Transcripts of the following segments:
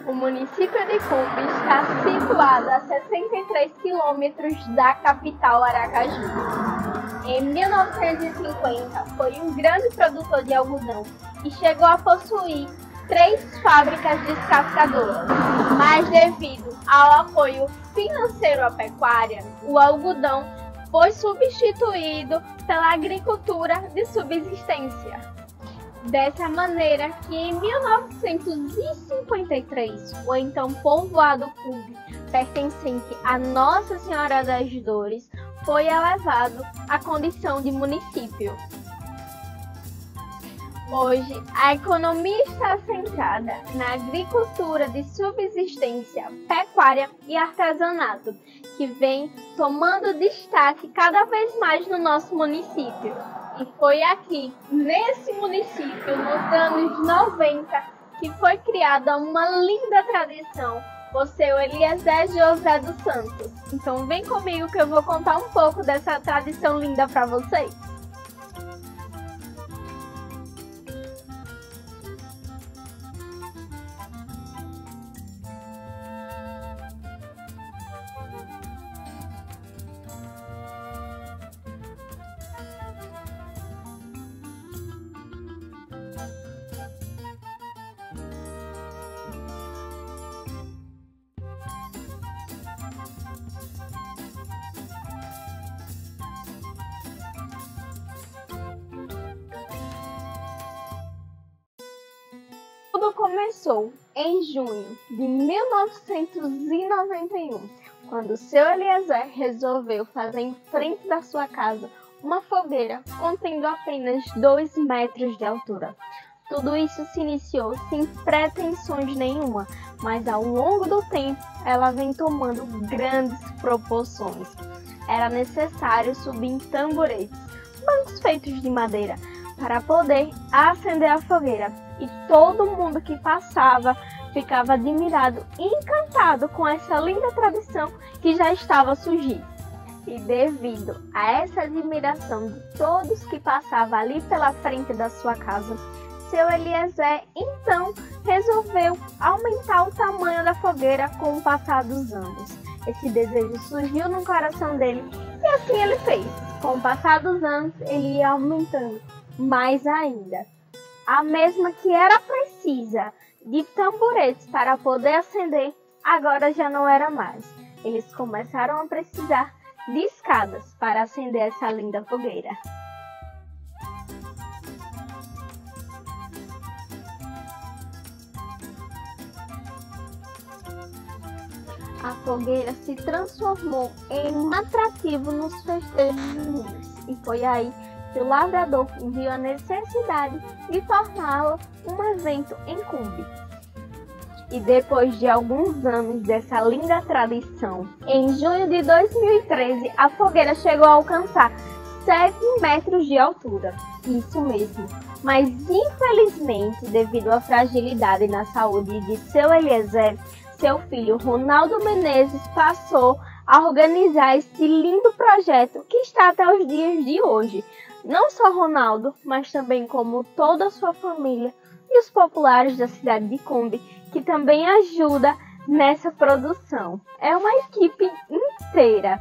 O município de Cumbe está situado a 63 quilômetros da capital Aracaju. Em 1950, foi um grande produtor de algodão e chegou a possuir 3 fábricas descascadoras. Mas devido ao apoio financeiro à pecuária, o algodão foi substituído pela agricultura de subsistência. Dessa maneira que em 1953, o então povoado Cumbe, pertencente a Nossa Senhora das Dores, foi elevado à condição de município. Hoje, a economia está centrada na agricultura de subsistência, pecuária e artesanato, que vem tomando destaque cada vez mais no nosso município. E foi aqui, nesse município, nos anos 90, que foi criada uma linda tradição por seu Eliezer José dos Santos. Então vem comigo que eu vou contar um pouco dessa tradição linda para vocês. Tudo começou em junho de 1991, quando seu Eliezer resolveu fazer em frente da sua casa uma fogueira contendo apenas 2 metros de altura. Tudo isso se iniciou sem pretensões nenhuma, mas ao longo do tempo ela vem tomando grandes proporções. Era necessário subir em tamboretes, bancos feitos de madeira, para poder acender a fogueira. E todo mundo que passava ficava admirado e encantado com essa linda tradição que já estava surgindo. E devido a essa admiração de todos que passavam ali pela frente da sua casa, seu Eliezer então resolveu aumentar o tamanho da fogueira com o passar dos anos. Esse desejo surgiu no coração dele e assim ele fez. Com o passar dos anos, ele ia aumentando mais ainda. A mesma que era precisa de tamboretes para poder acender, agora já não era mais. Eles começaram a precisar de escadas para acender essa linda fogueira. A fogueira se transformou em um atrativo nos festejos juninos e foi aí que o lavrador viu a necessidade de torná-lo um evento em Cumbe. E depois de alguns anos dessa linda tradição, em junho de 2013, a fogueira chegou a alcançar 7 metros de altura. Isso mesmo. Mas infelizmente, devido à fragilidade na saúde de seu Eliezer, seu filho Ronaldo Menezes passou a organizar esse lindo projeto que está até os dias de hoje. Não só Ronaldo, mas também como toda a sua família e os populares da cidade de Cumbe, que também ajuda nessa produção. É uma equipe inteira.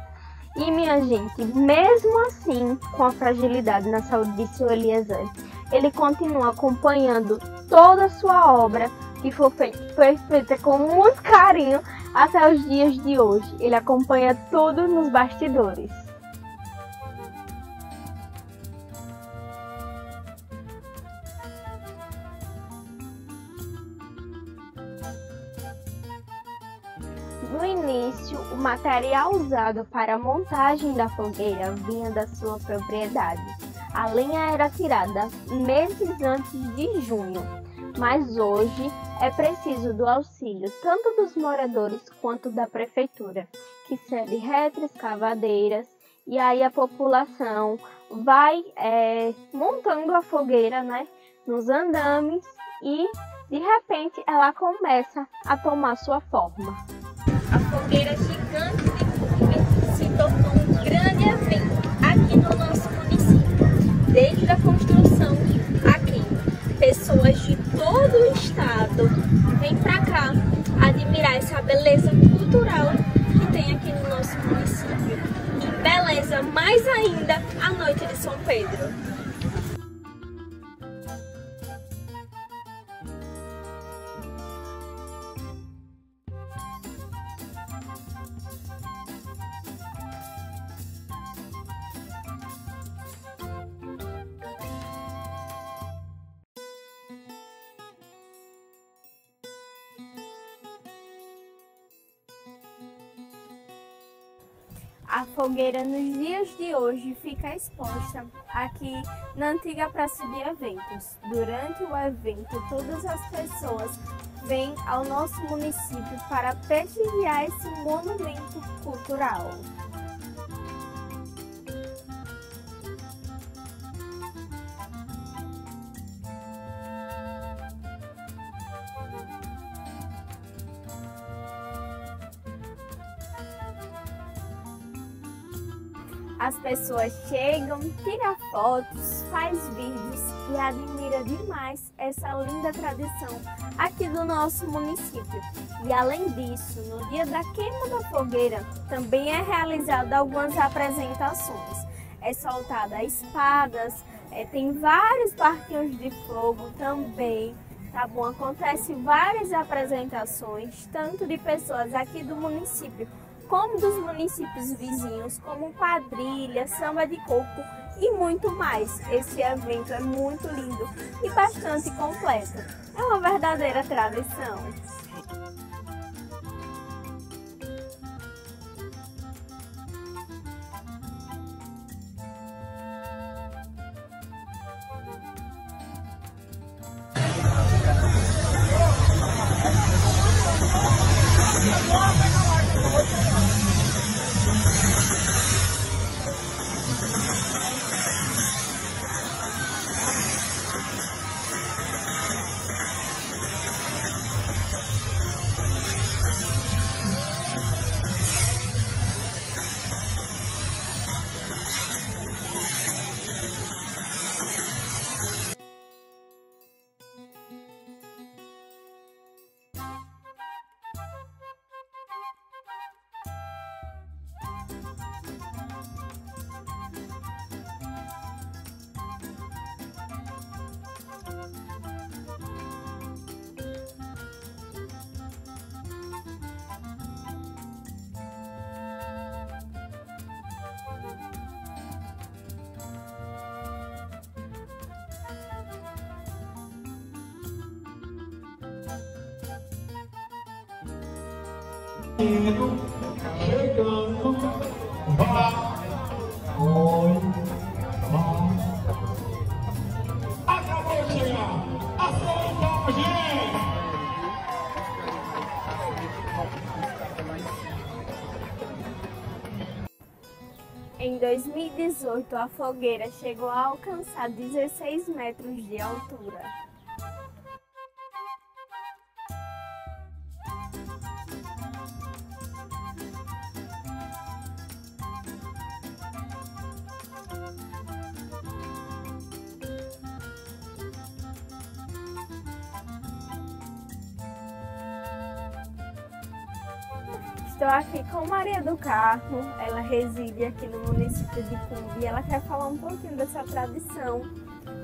E minha gente, mesmo assim, com a fragilidade na saúde de seu Eliezer, ele continua acompanhando toda a sua obra, que foi feita com muito carinho até os dias de hoje. Ele acompanha tudo nos bastidores. No início, o material usado para a montagem da fogueira vinha da sua propriedade. A lenha era tirada meses antes de junho, mas hoje é preciso do auxílio tanto dos moradores quanto da prefeitura, que cede retroescavadeiras, e aí a população vai montando a fogueira, nos andames, e de repente ela começa a tomar sua forma. A fogueira gigante de Cumbe se tornou um grande município. Beleza mais ainda a noite de São Pedro. A fogueira nos dias de hoje fica exposta aqui na antiga praça de eventos. Durante o evento, todas as pessoas vêm ao nosso município para prestigiar esse monumento cultural. As pessoas chegam, tiram fotos, faz vídeos e admira demais essa linda tradição aqui do nosso município. E além disso, no dia da queima da fogueira, também é realizada algumas apresentações. É soltada espadas, tem vários barquinhos de fogo também, tá bom? Acontece várias apresentações, tanto de pessoas aqui do município, como dos municípios vizinhos, como quadrilha, samba de coco e muito mais. Esse evento é muito lindo e bastante completo. É uma verdadeira tradição. Chegando, vai, oi, acabou de chegar, acerta, gente! Em 2018, a fogueira chegou a alcançar 16 metros de altura. Estou aqui com Maria do Carmo, ela reside aqui no município de Cumbi e ela quer falar um pouquinho dessa tradição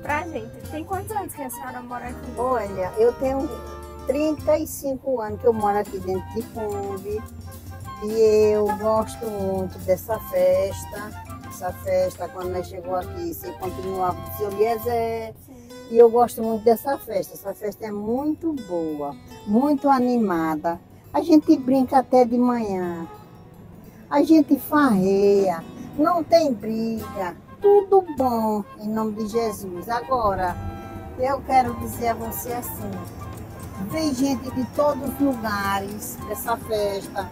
pra gente. Tem quantos anos que a senhora mora aqui? Olha, eu tenho 35 anos que eu moro aqui dentro de Cumbi e eu gosto muito dessa festa. Essa festa, quando nós chegou aqui, você continuava com o seu Eliezer. E eu gosto muito dessa festa. Essa festa é muito boa, muito animada. A gente brinca até de manhã, a gente farreia, não tem briga, tudo bom em nome de Jesus. Agora, eu quero dizer a você assim, vem gente de todos os lugares dessa festa,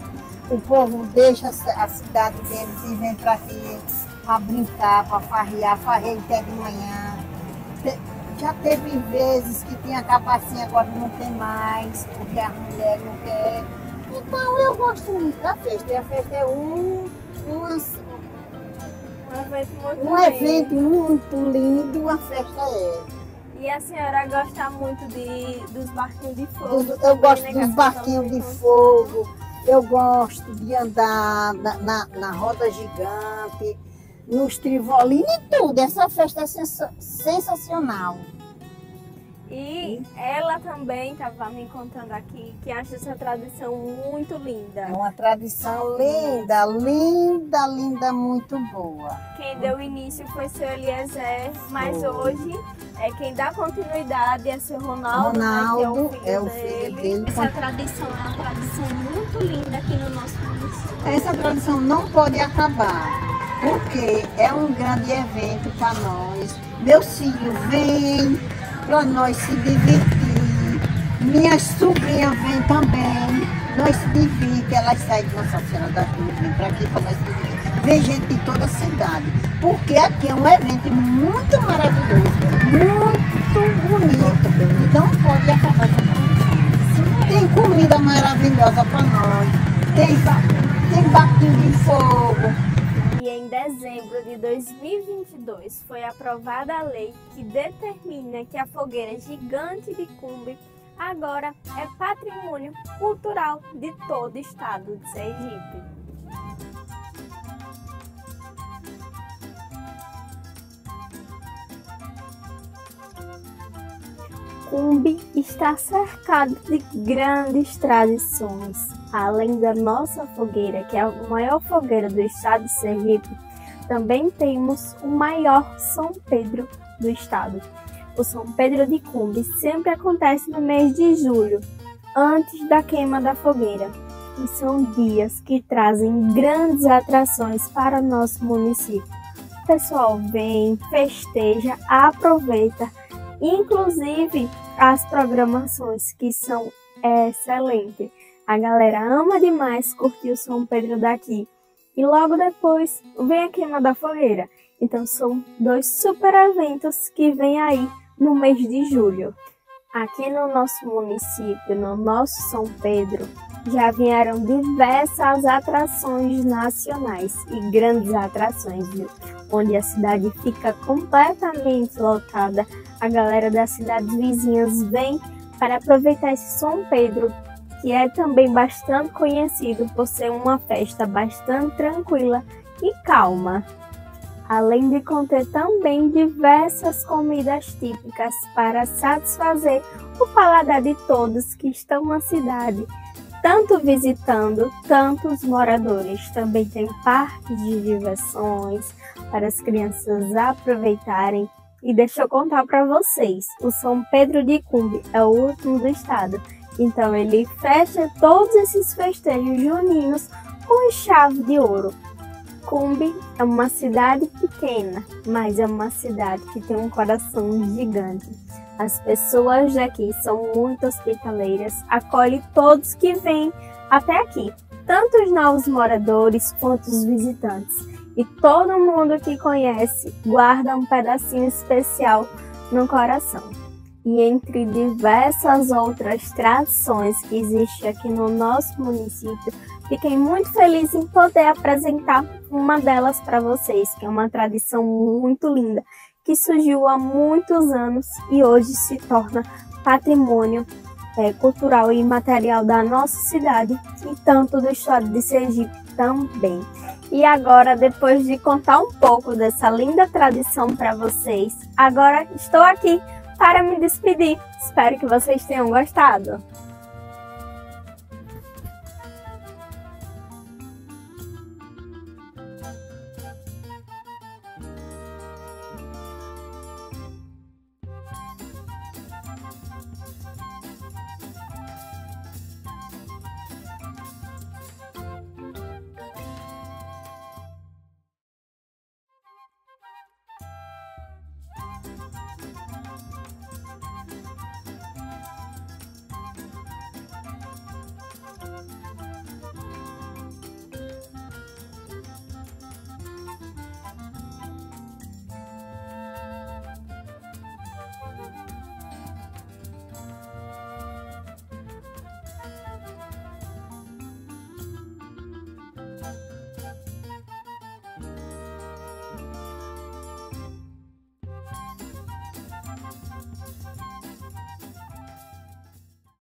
o povo deixa a cidade deles e vem para aqui para brincar, para farrear, farreia até de manhã. Já teve vezes que tinha capacinha, agora não tem mais, porque a mulher não quer. Então eu gosto muito da festa. E a festa é um evento muito lindo, a festa é. E a senhora gosta muito dos barquinhos de fogo? Eu gosto dos barquinhos de fogo. Eu gosto de andar na roda gigante, nos trivolinos e tudo. Essa festa é sensacional. E ela também estava me contando aqui que acha essa tradição muito linda. É uma tradição linda, linda, linda, muito boa. Quem deu início foi seu Eliezer, mas hoje quem dá continuidade é seu Ronaldo, Ronaldo né, que é o filho dele. Essa tradição é uma tradição muito linda aqui no nosso município. Essa tradição não pode acabar, porque é um grande evento para nós. Meus filhos vêm para nós se divertir. Minhas sobrinhas vêm também. Nós se divertimos, elas saem de Nossa Senhora das Dores, vêm para aqui para nós se divertir. Vem gente de toda a cidade, porque aqui é um evento muito maravilhoso, muito bonito. Não pode acabar essa tradição. Tem comida maravilhosa para nós, tem barquinho de fogo. E em dezembro de 2022 foi aprovada a lei que determina que a fogueira gigante de Cumbe agora é patrimônio cultural de todo o estado de Sergipe. Cumbe está cercado de grandes tradições. Além da nossa fogueira, que é a maior fogueira do estado de Sergipe, também temos o maior São Pedro do estado. O São Pedro de Cumbe sempre acontece no mês de julho, antes da queima da fogueira. E são dias que trazem grandes atrações para o nosso município. O pessoal vem, festeja, aproveita, inclusive as programações que são excelentes. A galera ama demais curtir o São Pedro daqui. E logo depois vem a queima da fogueira. Então são dois super eventos que vêm aí no mês de julho. Aqui no nosso município, no nosso São Pedro, já vieram diversas atrações nacionais e grandes atrações, viu? Onde a cidade fica completamente lotada. A galera das cidades vizinhas vem para aproveitar esse São Pedro, que é também bastante conhecido por ser uma festa bastante tranquila e calma. Além de conter também diversas comidas típicas para satisfazer o paladar de todos que estão na cidade, tanto visitando, tanto os moradores. Também tem parques de diversões para as crianças aproveitarem. E deixa eu contar para vocês, o São Pedro de Cumbe é o último do estado. Então ele fecha todos esses festejos juninos com chave de ouro. Cumbe é uma cidade pequena, mas é uma cidade que tem um coração gigante. As pessoas daqui são muito hospitaleiras, acolhem todos que vêm até aqui, tanto os novos moradores quanto os visitantes. E todo mundo que conhece guarda um pedacinho especial no coração. E entre diversas outras tradições que existem aqui no nosso município, fiquei muito feliz em poder apresentar uma delas para vocês, que é uma tradição muito linda, que surgiu há muitos anos e hoje se torna patrimônio cultural e imaterial da nossa cidade e tanto do estado de Sergipe também. E agora, depois de contar um pouco dessa linda tradição para vocês, agora estou aqui para me despedir. Espero que vocês tenham gostado.